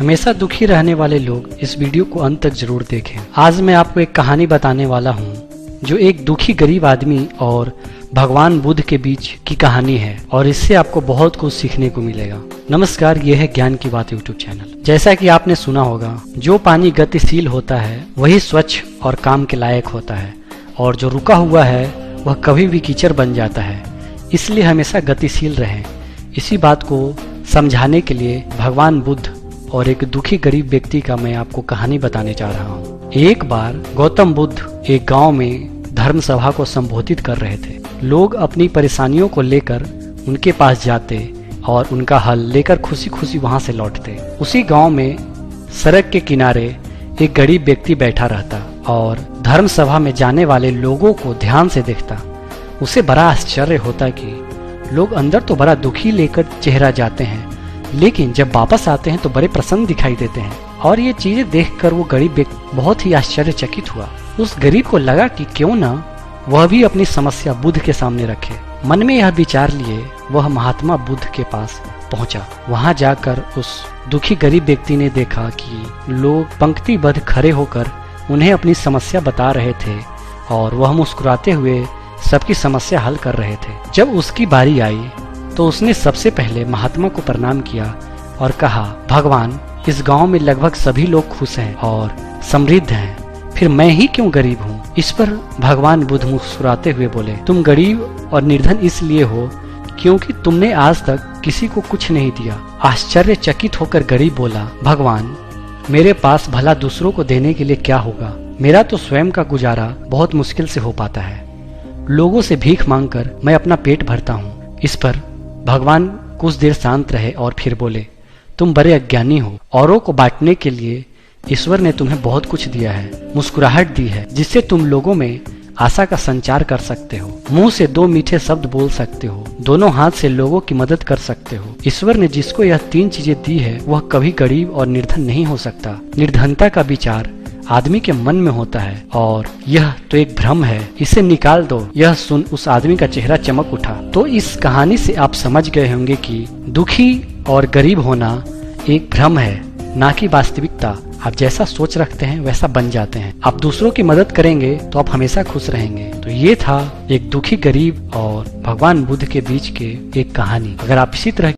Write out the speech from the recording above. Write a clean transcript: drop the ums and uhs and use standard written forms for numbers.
हमेशा दुखी रहने वाले लोग इस वीडियो को अंत तक जरूर देखें। आज मैं आपको एक कहानी बताने वाला हूँ जो एक दुखी गरीब आदमी और भगवान बुद्ध के बीच की कहानी है और इससे आपको बहुत कुछ सीखने को मिलेगा। नमस्कार, यह है ज्ञान की बात यूट्यूब चैनल। जैसा कि आपने सुना होगा, जो पानी गतिशील होता है वही स्वच्छ और काम के लायक होता है और जो रुका हुआ है वह कभी भी कीचड़ बन जाता है। इसलिए हमेशा गतिशील रहें। इसी बात को समझाने के लिए भगवान बुद्ध और एक दुखी गरीब व्यक्ति का मैं आपको कहानी बताने जा रहा हूँ। एक बार गौतम बुद्ध एक गांव में धर्म सभा को संबोधित कर रहे थे। लोग अपनी परेशानियों को लेकर उनके पास जाते और उनका हल लेकर खुशी खुशी वहां से लौटते। उसी गांव में सड़क के किनारे एक गरीब व्यक्ति बैठा रहता और धर्म सभा में जाने वाले लोगों को ध्यान से देखता। उसे बड़ा आश्चर्य होता कि लोग अंदर तो बड़ा दुखी लेकर चेहरा जाते हैं, लेकिन जब वापस आते हैं तो बड़े प्रसन्न दिखाई देते हैं। और ये चीजें देखकर वो गरीब व्यक्ति बहुत ही आश्चर्यचकित हुआ। उस गरीब को लगा कि क्यों ना वह भी अपनी समस्या बुद्ध के सामने रखे। मन में यह विचार लिए वह महात्मा बुद्ध के पास पहुंचा। वहां जाकर उस दुखी गरीब व्यक्ति ने देखा कि लोग पंक्तिबद्ध खड़े होकर उन्हें अपनी समस्या बता रहे थे और वह मुस्कुराते हुए सबकी समस्या हल कर रहे थे। जब उसकी बारी आई तो उसने सबसे पहले महात्मा को प्रणाम किया और कहा, भगवान, इस गांव में लगभग सभी लोग खुश हैं और समृद्ध हैं, फिर मैं ही क्यों गरीब हूँ। इस पर भगवान बुद्ध मुस्कुराते हुए बोले, तुम गरीब और निर्धन इसलिए हो क्योंकि तुमने आज तक किसी को कुछ नहीं दिया। आश्चर्यचकित होकर गरीब बोला, भगवान, मेरे पास भला दूसरों को देने के लिए क्या होगा। मेरा तो स्वयं का गुजारा बहुत मुश्किल से हो पाता है। लोगों से भीख मांगकर मैं अपना पेट भरता हूँ। इस पर भगवान कुछ देर शांत रहे और फिर बोले, तुम बड़े अज्ञानी हो। औरों को बांटने के लिए ईश्वर ने तुम्हें बहुत कुछ दिया है, मुस्कुराहट दी है जिससे तुम लोगों में आशा का संचार कर सकते हो, मुंह से दो मीठे शब्द बोल सकते हो, दोनों हाथ से लोगों की मदद कर सकते हो। ईश्वर ने जिसको यह तीन चीजें दी है वह कभी गरीब और निर्धन नहीं हो सकता। निर्धनता का विचार आदमी के मन में होता है और यह तो एक भ्रम है, इसे निकाल दो। यह सुन उस आदमी का चेहरा चमक उठा। तो इस कहानी से आप समझ गए होंगे कि दुखी और गरीब होना एक भ्रम है, ना कि वास्तविकता। आप जैसा सोच रखते हैं वैसा बन जाते हैं। आप दूसरों की मदद करेंगे तो आप हमेशा खुश रहेंगे। तो ये था एक दुखी गरीब और भगवान बुद्ध के बीच के एक कहानी। अगर आप इसी तरह